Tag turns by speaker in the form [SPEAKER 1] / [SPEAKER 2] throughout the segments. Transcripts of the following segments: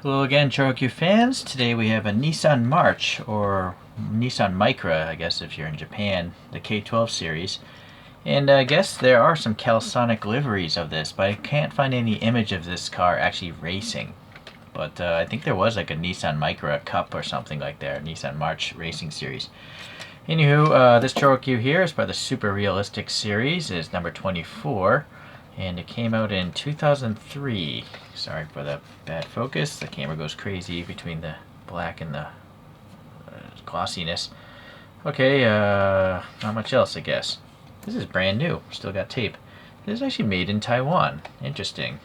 [SPEAKER 1] Hello again, ChoroQ fans. Today we have a Nissan March, or Nissan Micra, I guess if you're in Japan, the K12 series. And I guess there are some Calsonic liveries of this, but I can't find any image of this car actually racing. But I think there was like a Nissan Micra Cup or something like that, Nissan March Racing Series. Anywho, this ChoroQ here is by the Super Realistic series. It is number 24. And it came out in 2003. Sorry for the bad focus. The camera goes crazy between the black and the glossiness. Okay, not much else, I guess. This is brand new. Still got tape. This is actually made in Taiwan. Interesting.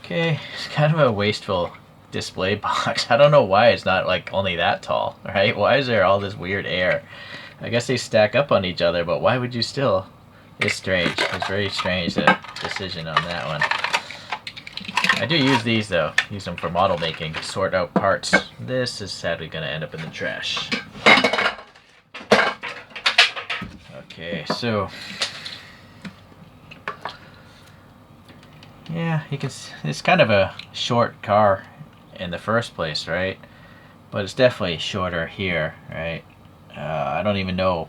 [SPEAKER 1] Okay, it's kind of a wasteful display box. I don't know why it's not like only that tall, right? Why is there all this weird air? I guess they stack up on each other, but why would you still? It's strange. It's very strange, the decision on that one. I do use these though. Use them for model making to sort out parts. This is sadly going to end up in the trash. Okay, so yeah, you can. It's kind of a short car in the first place, right? But it's definitely shorter here, right? I don't even know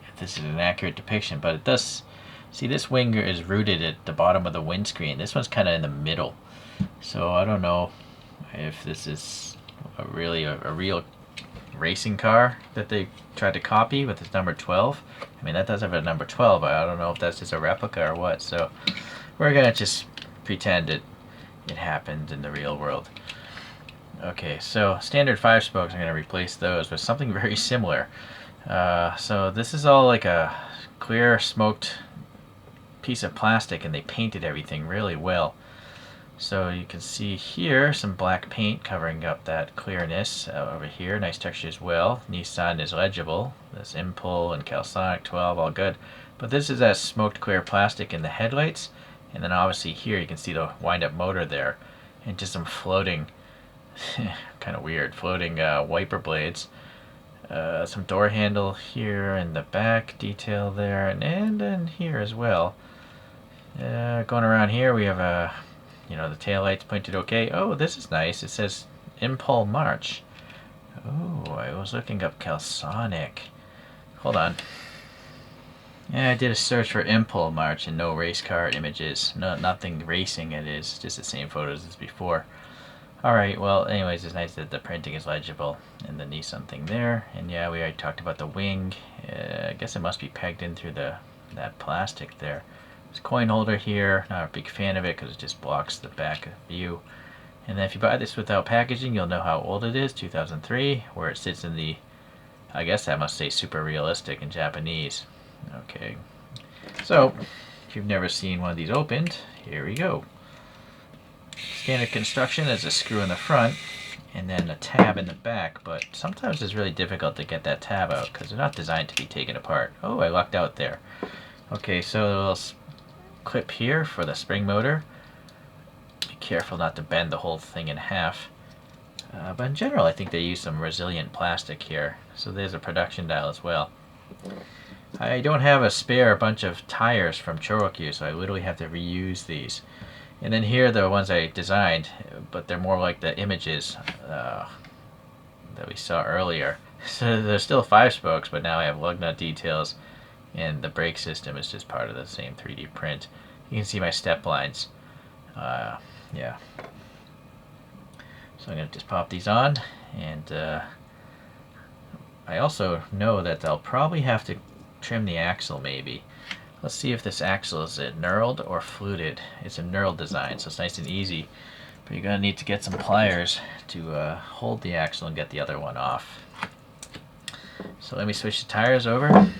[SPEAKER 1] if this is an accurate depiction, but it does. See, this wing is rooted at the bottom of the windscreen. This one's kind of in the middle, so I don't know if this is really a real racing car that they tried to copy with this number 12. I mean, that does have a number 12, but I don't know if that's just a replica or what. So we're gonna just pretend it happened in the real world. Okay, so standard 5 spokes, I'm going to replace those with something very similar. So this is all like a clear smoked piece of plastic, and they painted everything really well. So you can see here some black paint covering up that clearness over here. Nice texture as well. Nissan is legible. This Impul and Calsonic 12, all good. But this is that smoked clear plastic in the headlights. And then obviously here you can see the wind-up motor there. And just some floating, kind of weird, floating wiper blades. Some door handle here in the back detail there, and then here as well. Going around here we have the tail lights pointed okay. Oh, this is nice. It says Impul March. Oh, I was looking up Calsonic. Hold on. Yeah, I did a search for Impul March and no race car images. No, nothing racing. It is just the same photos as before. Alright, well, anyways, it's nice that the printing is legible and the Nissan thing there. And yeah, we already talked about the wing. I guess it must be pegged in through that plastic there. There's a coin holder here. Not a big fan of it because it just blocks the back view. And then if you buy this without packaging, you'll know how old it is, 2003, where it sits in the, I guess that must say super realistic in Japanese. Okay, so if you've never seen one of these opened, here we go. Standard construction is a screw in the front and then a tab in the back, but sometimes it's really difficult to get that tab out because they're not designed to be taken apart. Oh, I lucked out there. Okay, so a little clip here for the spring motor. Be careful not to bend the whole thing in half. But in general, I think they use some resilient plastic here. So there's a production dial as well. I don't have a spare bunch of tires from ChoroQ, so I literally have to reuse these. And then here are the ones I designed, but they're more like the images that we saw earlier. So they're still 5 spokes, but now I have lug nut details, and the brake system is just part of the same 3D print. You can see my step lines. Yeah. So I'm going to just pop these on, and I also know that I'll probably have to trim the axle maybe. Let's see if this axle is knurled or fluted. It's a knurled design, so it's nice and easy. But you're going to need to get some pliers to hold the axle and get the other one off. So let me switch the tires over.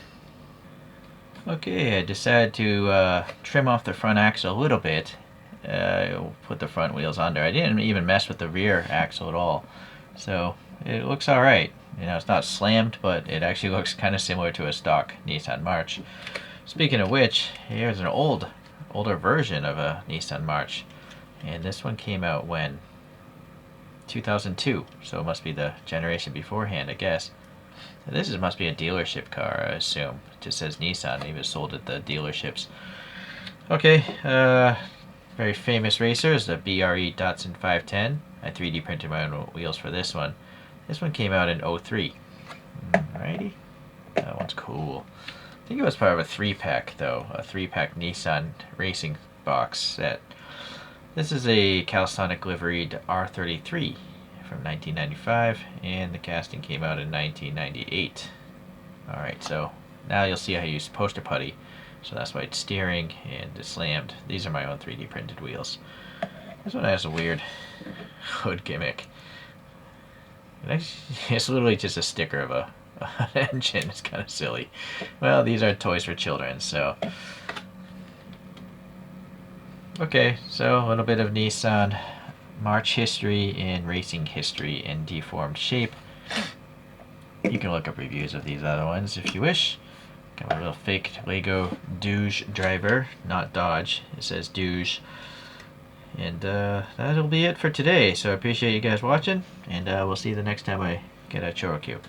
[SPEAKER 1] Okay, I decided to trim off the front axle a little bit. Put the front wheels under. I didn't even mess with the rear axle at all. So it looks alright. You know, it's not slammed, but it actually looks kind of similar to a stock Nissan March. Speaking of which, here's an older version of a Nissan March, and this one came out when? 2002, so it must be the generation beforehand, I guess. This must be a dealership car, I assume. It just says Nissan. Maybe it's sold at the dealerships. Okay, very famous racer is the BRE Datsun 510. I 3D printed my own wheels for this one. This one came out in 03. Alrighty. That one's cool. I think it was part of a 3-pack, though. A 3-pack Nissan racing box set. This is a Calsonic liveried R33 from 1995, and the casting came out in 1998. Alright, so now you'll see how I use poster putty. So that's why it's steering and it's slammed. These are my own 3D printed wheels. This one has a weird hood gimmick. It's literally just a sticker of an engine. It's kind of silly. Well, these are toys for children, so... Okay, so a little bit of Nissan March history and racing history in deformed shape. You can look up reviews of these other ones if you wish. Got my little fake Lego Douge driver, not Dodge. It says Douge. And that'll be it for today. So I appreciate you guys watching, and we'll see you the next time I get a ChoroQ.